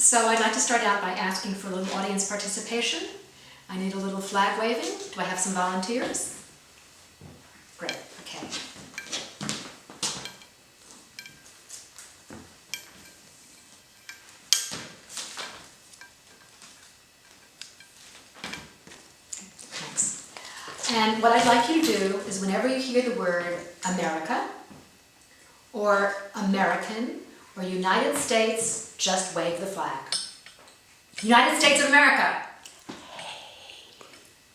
So I'd like to start out by asking for a little audience participation. I need a little flag waving. Do I have some volunteers? Great, okay. Thanks. And what I'd like you to do is whenever you hear the word America, or American, or United States, just wave the flag. United States of America.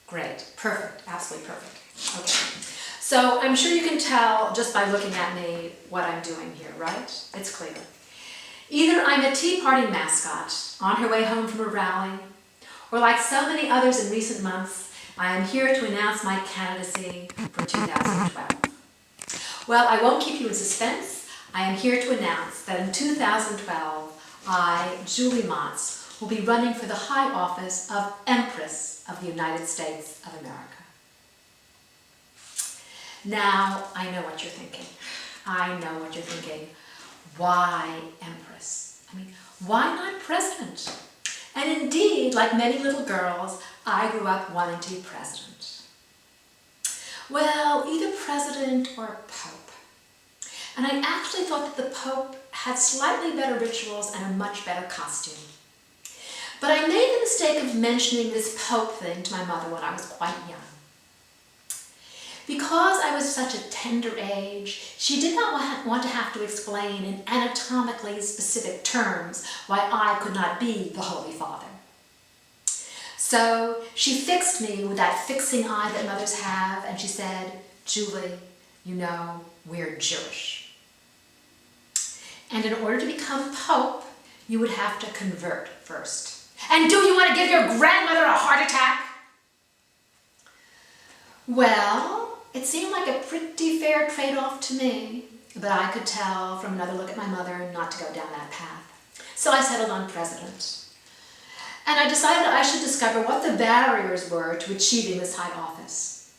Great, perfect, absolutely perfect. Okay, so I'm sure you can tell just by looking at me what I'm doing here, right? It's clear. Either I'm a Tea Party mascot on her way home from a rally, or like so many others in recent months, I am here to announce my candidacy for 2012. Well, I won't keep you in suspense. I am here to announce that in 2012, I, Julie Montz, will be running for the high office of Empress of the United States of America. Now, I know what you're thinking. I know what you're thinking. Why Empress? I mean, why not President? And indeed, like many little girls, I grew up wanting to be President. Well, either President or Pope. And I actually thought that the Pope had slightly better rituals and a much better costume. But I made the mistake of mentioning this Pope thing to my mother when I was quite young. Because I was such a tender age, she did not want to have to explain in anatomically specific terms why I could not be the Holy Father. So she fixed me with that fixing eye that mothers have, and she said, "Julie, you know, we're Jewish. And in order to become Pope, you would have to convert first. And do you want to give your grandmother a heart attack?" Well, it seemed like a pretty fair trade-off to me, but I could tell from another look at my mother not to go down that path. So I settled on President. And I decided I should discover what the barriers were to achieving this high office.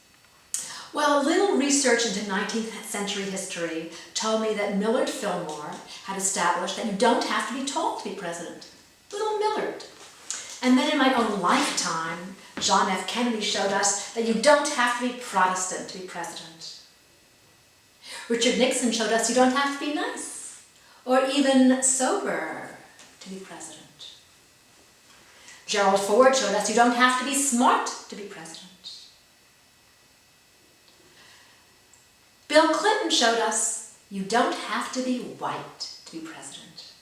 Well, a little research into 19th century history told me that Millard Fillmore had established that you don't have to be told to be president. Little Millard. And then in my own lifetime, John F. Kennedy showed us that you don't have to be Protestant to be president. Richard Nixon showed us you don't have to be nice or even sober to be president. Gerald Ford showed us you don't have to be smart to be president. Bill Clinton showed us you don't have to be white to be president.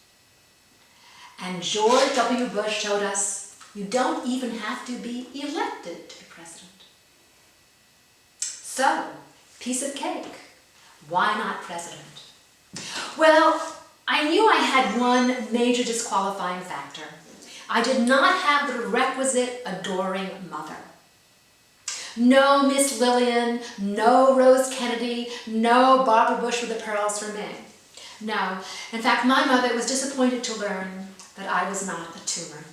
And George W. Bush showed us you don't even have to be elected to be president. So, piece of cake. Why not president? Well, I knew I had one major disqualifying factor. I did not have the requisite adoring mother. No Miss Lillian, no Rose Kennedy, no Barbara Bush with the pearls for me. No, in fact, my mother was disappointed to learn that I was not a tumor.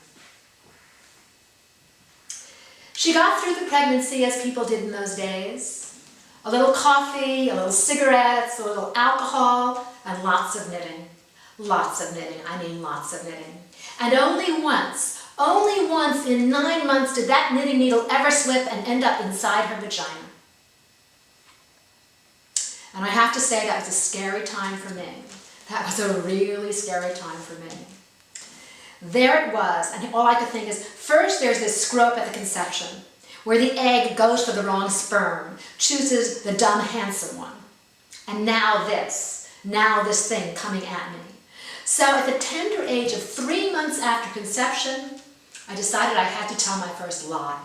She got through the pregnancy as people did in those days. A little coffee, a little cigarettes, a little alcohol, and lots of knitting. Lots of knitting, I mean lots of knitting. And only once in 9 months did that knitting needle ever slip and end up inside her vagina. And I have to say that was a scary time for me. That was a really scary time for me. There it was, and all I could think is, first there's this screw up at the conception, where the egg goes for the wrong sperm, chooses the dumb, handsome one. And now this thing coming at me. So at the tender age of 3 months after conception, I decided I had to tell my first lie.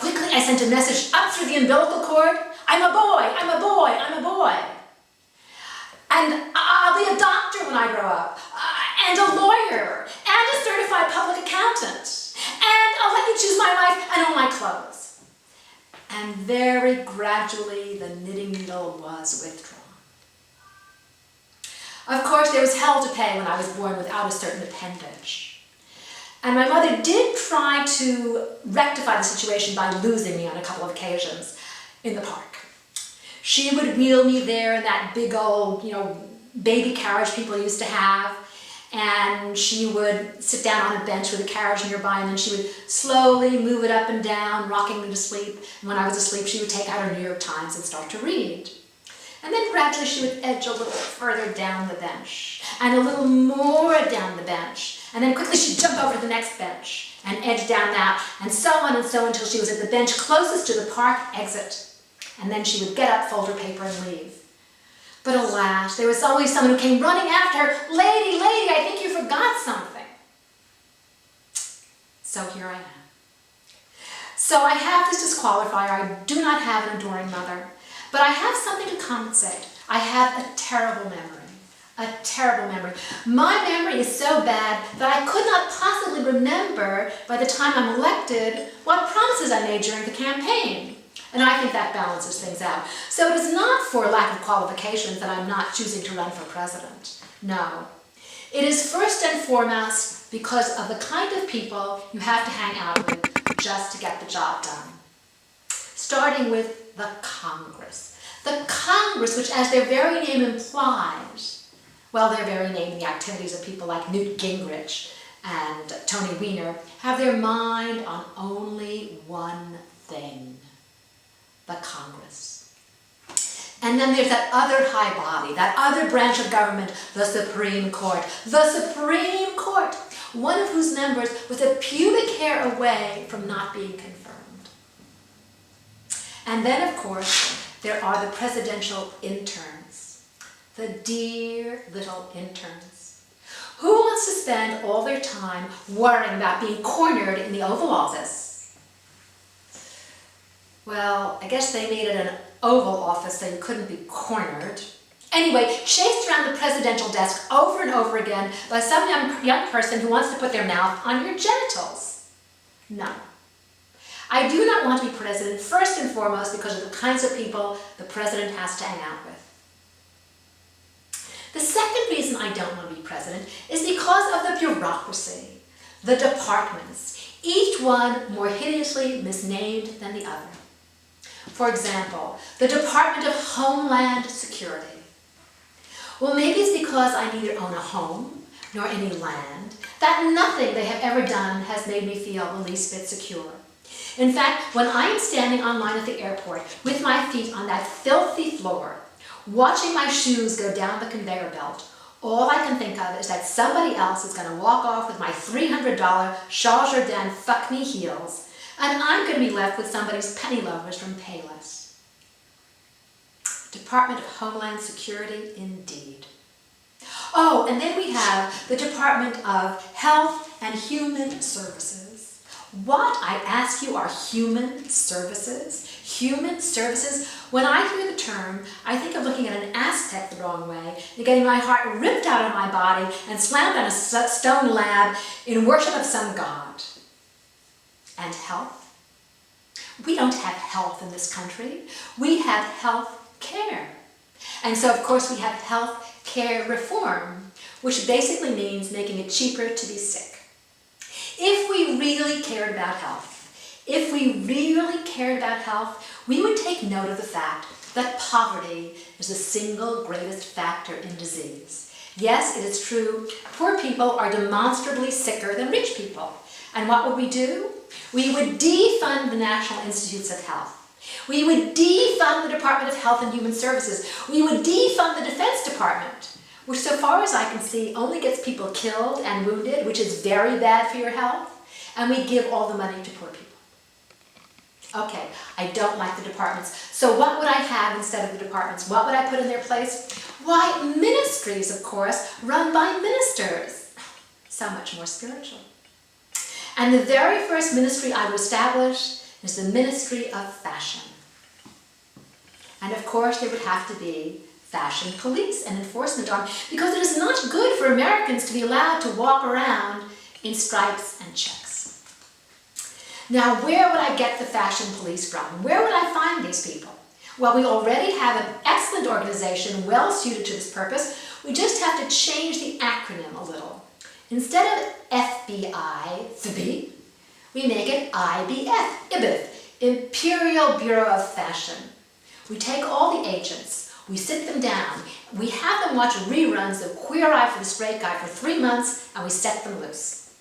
Quickly, I sent a message up through the umbilical cord. I'm a boy, I'm a boy, I'm a boy. And I'll be a doctor when I grow up, and a lawyer, and a certified public accountant. And I'll let you choose my life and all my clothes. And very gradually, the knitting needle was withdrawn. Of course, there was hell to pay when I was born without a certain appendage. And my mother did try to rectify the situation by losing me on a couple of occasions in the park. She would wheel me there in that big old, baby carriage people used to have, and she would sit down on a bench with a carriage nearby, and then she would slowly move it up and down, rocking me to sleep. And when I was asleep, she would take out her New York Times and start to read. And then gradually she would edge a little further down the bench, and a little more down the bench, and then quickly she'd jump over to the next bench and edge down that, and so on until she was at the bench closest to the park exit. And then she would get up, fold her paper, and leave. But alas, there was always someone who came running after her. Lady, lady, I think you forgot something. So here I am. So I have this disqualifier. I do not have an adoring mother. But I have something to compensate. I have a terrible memory. A terrible memory. My memory is so bad that I could not possibly remember by the time I'm elected what promises I made during the campaign. And I think that balances things out. So it is not for lack of qualifications that I'm not choosing to run for president. No. It is first and foremost because of the kind of people you have to hang out with just to get the job done. Starting with the Congress. The Congress, which as their very name implies, well, their very name and the activities of people like Newt Gingrich and Tony Weiner have their mind on only one thing. The Congress. And then there's that other high body, that other branch of government, the Supreme Court. The Supreme Court, one of whose members was a pubic hair away from not being confirmed. And then, of course, there are the presidential interns, the dear little interns. Who wants to spend all their time worrying about being cornered in the Oval Office? Well, I guess they made it an Oval Office so you couldn't be cornered. Anyway, chased around the presidential desk over and over again by some young person who wants to put their mouth on your genitals. No. I do not want to be president first and foremost because of the kinds of people the president has to hang out with. The second reason I don't want to be president is because of the bureaucracy, the departments, each one more hideously misnamed than the other. For example, the Department of Homeland Security. Well, maybe it's because I neither own a home nor any land, that nothing they have ever done has made me feel the least bit secure. In fact, when I am standing online at the airport with my feet on that filthy floor, watching my shoes go down the conveyor belt, all I can think of is that somebody else is going to walk off with my $300 Charles Jourdain fuck-me heels, and I'm going to be left with somebody's penny loafers from Payless. Department of Homeland Security, indeed. Oh, and then we have the Department of Health and Human Services. What, I ask you, are human services? Human services? When I hear the term, I think of looking at an Aztec the wrong way and getting my heart ripped out of my body and slammed on a stone slab in worship of some god. And health? We don't have health in this country. We have health care. And so, of course, we have health care reform, which basically means making it cheaper to be sick. If we really cared about health, we would take note of the fact that poverty is the single greatest factor in disease. Yes, it is true, poor people are demonstrably sicker than rich people. And what would we do? We would defund the National Institutes of Health. We would defund the Department of Health and Human Services. We would defund the Defense Department, which so far as I can see only gets people killed and wounded, which is very bad for your health, and we give all the money to poor people. Okay, I don't like the departments. So what would I have instead of the departments? What would I put in their place? Why, ministries, of course, run by ministers. So much more spiritual. And the very first ministry I would establish is the Ministry of Fashion. And of course there would have to be fashion police and enforcement arm, because it is not good for Americans to be allowed to walk around in stripes and checks. Now, where would I get the fashion police from? Where would I find these people? Well, we already have an excellent organization well suited to this purpose. We just have to change the acronym a little. Instead of FBI, we make it IBF, Imperial Bureau of Fashion. We take all the agents, We sit them down. We have them watch reruns of Queer Eye for the Straight Guy for 3 months, and we set them loose.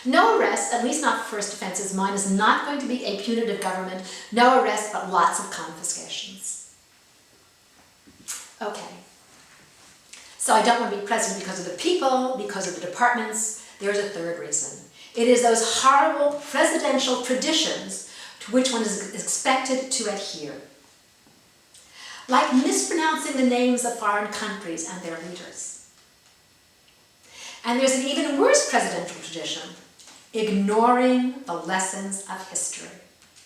No arrests, at least not for first offenses. Mine is not going to be a punitive government. No arrests, but lots of confiscations. Okay. So I don't want to be president because of the people, because of the departments. There's a third reason. It is those horrible presidential traditions to which one is expected to adhere. Like mispronouncing the names of foreign countries and their leaders. And there's an even worse presidential tradition, ignoring the lessons of history.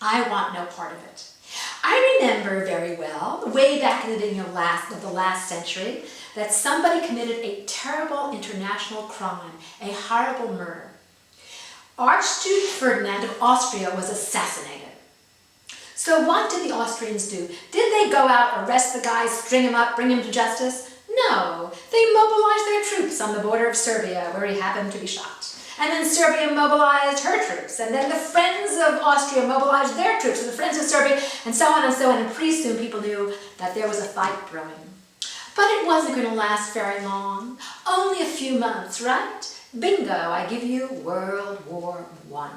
I want no part of it. I remember very well, way back in the beginning of the last century, that somebody committed a terrible international crime, a horrible murder. Archduke Ferdinand of Austria was assassinated. So what did the Austrians do? Did they go out, arrest the guy, string him up, bring him to justice? No, they mobilized their troops on the border of Serbia, where he happened to be shot. And then Serbia mobilized her troops, and then the Friends of Austria mobilized their troops, and the Friends of Serbia, and so on and so on, and pretty soon people knew that there was a fight brewing. But it wasn't going to last very long, only a few months, right? Bingo, I give you World War I.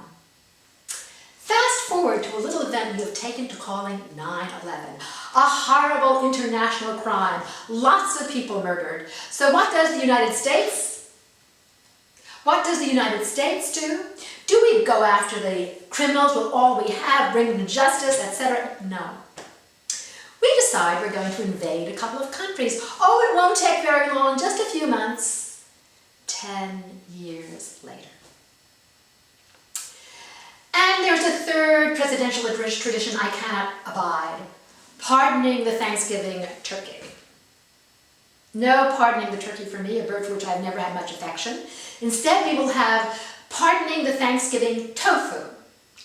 Fast forward to a little event you have taken to calling 9/11, a horrible international crime, lots of people murdered. So what does the United States? What does the United States do? Do we go after the criminals with all we have, bring them to justice, etc.? No. We decide we're going to invade a couple of countries. Oh, it won't take very long, just a few months. 10 years later. And there's a third presidential tradition I cannot abide, pardoning the Thanksgiving turkey. No pardoning the turkey for me, a bird for which I've never had much affection. Instead, we will have pardoning the Thanksgiving tofu.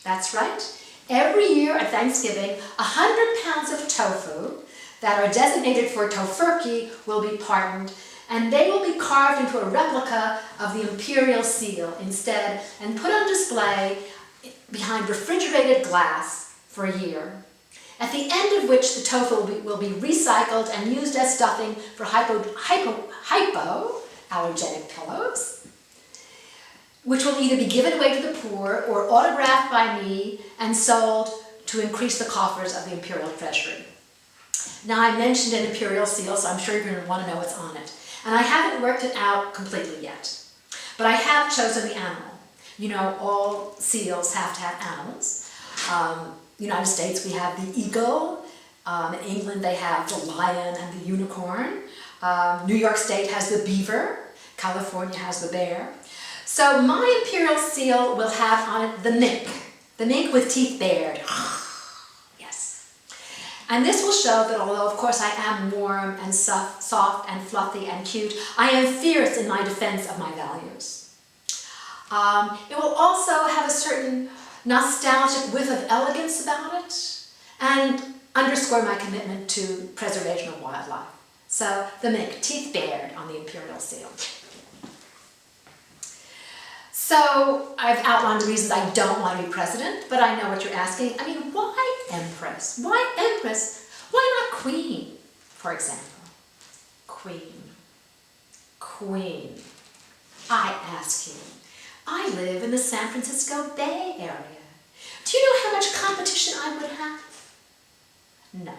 That's right. Every year at Thanksgiving, 100 pounds of tofu that are designated for tofurkey will be pardoned, and they will be carved into a replica of the imperial seal instead and put on display behind refrigerated glass for a year, at the end of which the tofu will be recycled and used as stuffing for hypoallergenic pillows, which will either be given away to the poor or autographed by me and sold to increase the coffers of the imperial treasury. Now, I mentioned an imperial seal, so I'm sure you're going to want to know what's on it. And I haven't worked it out completely yet, but I have chosen the animal. You know, all seals have to have animals. United States, we have the eagle. In England, they have the lion and the unicorn. New York State has the beaver. California has the bear. So my imperial seal will have on it the mink with teeth bared. Yes. And this will show that although, of course, I am warm and soft and fluffy and cute, I am fierce in my defense of my values. It will also have a certain nostalgic whiff of elegance about it and underscore my commitment to preservation of wildlife. So the mink, teeth bared on the imperial seal. So I've outlined the reasons I don't want to be president, but I know what you're asking. I mean, why Empress? Why Empress? Why not Queen, for example? Queen. I ask you. I live in the San Francisco Bay Area. Do you know how much competition I would have? No.